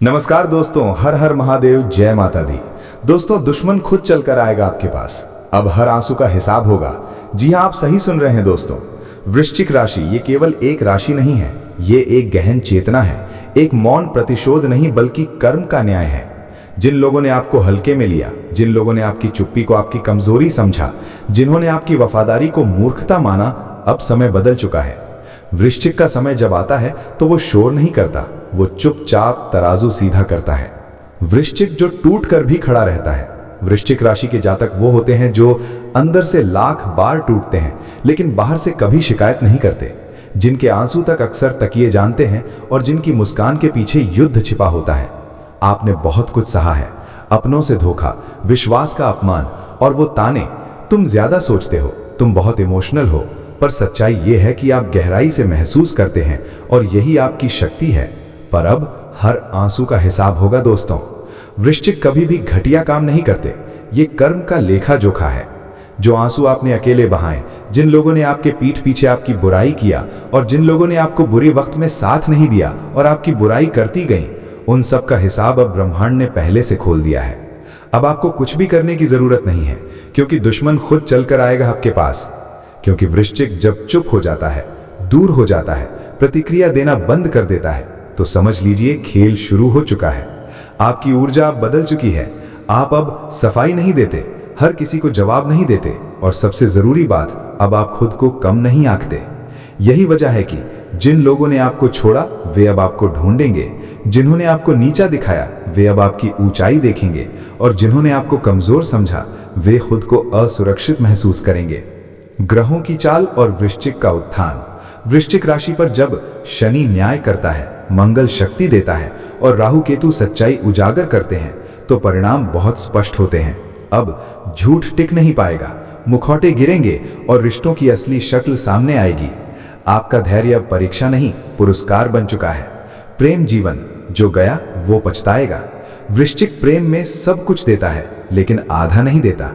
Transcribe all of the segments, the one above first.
नमस्कार दोस्तों, हर हर महादेव, जय माता दी। दोस्तों, दुश्मन खुद चलकर आएगा आपके पास। अब हर आंसू का हिसाब होगा। जी हाँ, आप सही सुन रहे हैं दोस्तों। वृश्चिक राशि ये केवल एक राशि नहीं है, ये एक गहन चेतना है, एक मौन प्रतिशोध नहीं बल्कि कर्म का न्याय है। जिन लोगों ने आपको हल्के में लिया, जिन लोगों ने आपकी चुप्पी को आपकी कमजोरी समझा, जिन्होंने आपकी वफादारी को मूर्खता माना, अब समय बदल चुका है। वृश्चिक का समय जब आता है तो वो शोर नहीं करता, वो चुपचाप तराजू सीधा करता है। वृश्चिक जो टूट कर भी खड़ा रहता है। वृश्चिक राशि के जातक वो होते हैं जो अंदर से लाख बार टूटते हैं लेकिन बाहर से कभी शिकायत नहीं करते, जिनके आंसू तक अक्सर तकिए जानते हैं और जिनकी मुस्कान के पीछे युद्ध छिपा होता है। आपने बहुत कुछ सहा है, अपनों से धोखा, विश्वास का अपमान और वो ताने, तुम ज्यादा सोचते हो, तुम बहुत इमोशनल हो, पर सच्चाई ये है कि आप गहराई से महसूस करते हैं और यही आपकी शक्ति है। पर अब हर आंसू का हिसाब होगा दोस्तों। वृश्चिक कभी भी घटिया काम नहीं करते, ये कर्म का लेखा जोखा है। जो आंसू आपने अकेले बहाए, जिन लोगों ने आपके पीठ पीछे आपकी बुराई किया और जिन लोगों ने आपको बुरी वक्त में साथ नहीं दिया और आपकी बुराई करती गई, उन सब का हिसाब अब ब्रह्मांड ने पहले से खोल दिया है। अब आपको कुछ भी करने की जरूरत नहीं है, क्योंकि दुश्मन खुद चलकर आएगा आपके पास। क्योंकि वृश्चिक जब चुप हो जाता है, दूर हो जाता है, प्रतिक्रिया देना बंद कर देता है, तो समझ लीजिए खेल शुरू हो चुका है। आपकी ऊर्जा बदल चुकी है। आप अब सफाई नहीं देते, हर किसी को जवाब नहीं देते और सबसे जरूरी बात, अब आप खुद को कम नहीं आंकते। यही वजह है कि जिन लोगों ने आपको छोड़ा वे अब आपको ढूंढेंगे, जिन्होंने आपको नीचा दिखाया वे अब आपकी ऊंचाई देखेंगे और जिन्होंने आपको कमजोर समझा वे खुद को असुरक्षित महसूस करेंगे। ग्रहों की चाल और वृश्चिक का उत्थान। वृश्चिक राशि पर जब शनि न्याय करता है, मंगल शक्ति देता है और राहु केतु सच्चाई उजागर करते हैं, तो परिणाम बहुत स्पष्ट होते हैं। अब झूठ टिक नहीं पाएगा, मुखौटे गिरेंगे और रिश्तों की असली शक्ल सामने आएगी। आपका धैर्य अब परीक्षा नहीं, पुरस्कार बन चुका है। प्रेम जीवन जो गया वो पछताएगा। वृश्चिक प्रेम में सब कुछ देता है लेकिन आधा नहीं देता।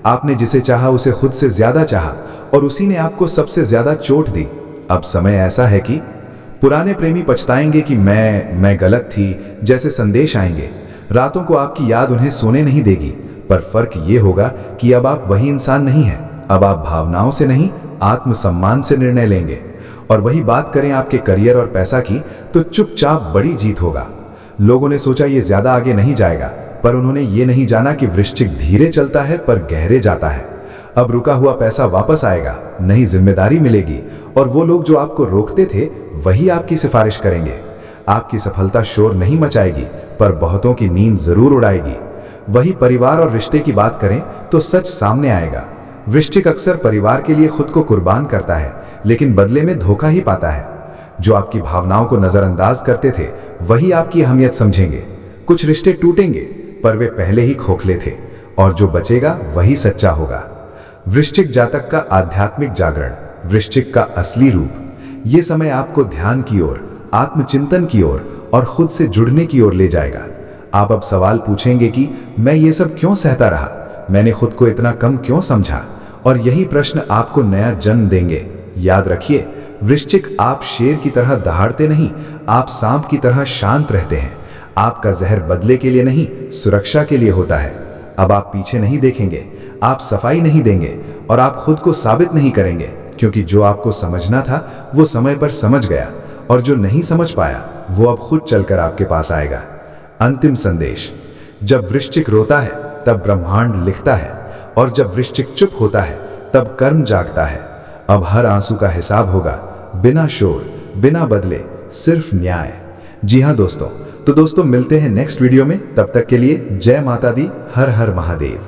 आपने जिसे चाहा उसे खुद से ज्यादा चाहा और उसी ने आपको सबसे ज्यादा चोट दी। अब समय ऐसा है कि पुराने प्रेमी पछताएंगे कि मैं गलत थी जैसे संदेश आएंगे। रातों को आपकी याद उन्हें सोने नहीं देगी, पर फर्क ये होगा कि अब आप वही इंसान नहीं हैं। अब आप भावनाओं से नहीं, आत्मसम्मान से निर्णय लेंगे। और वही बात करें आपके करियर और पैसा की, तो चुपचाप बड़ी जीत होगा। लोगों ने सोचा ये ज्यादा आगे नहीं जाएगा, पर उन्होंने ये नहीं जाना कि वृश्चिक धीरे चलता है पर गहरे जाता है। अब रुका हुआ पैसा वापस आएगा, नई जिम्मेदारी मिलेगी और वो लोग जो आपको रोकते थे वही आपकी सिफारिश करेंगे। आपकी सफलता शोर नहीं मचाएगी, पर बहुतों की नींद जरूर उड़ाएगी। वही परिवार और रिश्ते की बात करें तो सच सामने आएगा। वृश्चिक अक्सर परिवार के लिए खुद को कुर्बान करता है लेकिन बदले में धोखा ही पाता है। जो आपकी भावनाओं को नजरअंदाज करते थे वही आपकी अहमियत समझेंगे। कुछ रिश्ते टूटेंगे पर वे पहले ही खोखले थे और जो बचेगा वही सच्चा होगा। वृश्चिक जातक का आध्यात्मिक जागरण, वृश्चिक का असली रूप। ये समय आपको ध्यान की ओर, आत्मचिंतन की ओर और खुद से जुड़ने की ओर ले जाएगा। आप अब सवाल पूछेंगे कि मैं ये सब क्यों सहता रहा, मैंने खुद को इतना कम क्यों समझा, और यही प्रश्न आपको नया जन्म देंगे। याद रखिए, वृश्चिक आप शेर की तरह दहाड़ते नहीं, आप सांप की तरह शांत रहते हैं। आपका जहर बदले के लिए नहीं, सुरक्षा के लिए होता है। अब आप पीछे नहीं देखेंगे, आप सफाई नहीं देंगे और आप खुद को साबित नहीं करेंगे, क्योंकि जो आपको समझना था वो समय पर समझ गया और जो नहीं समझ पाया वो अब खुद चलकर आपके पास आएगा। अंतिम संदेश, जब वृश्चिक रोता है तब ब्रह्मांड लिखता है और जब वृश्चिक चुप होता है तब कर्म जागता है। अब हर आंसू का हिसाब होगा, बिना शोर, बिना बदले, सिर्फ न्याय। जी हाँ दोस्तों, तो दोस्तों मिलते हैं नेक्स्ट वीडियो में। तब तक के लिए जय माता दी, हर हर महादेव।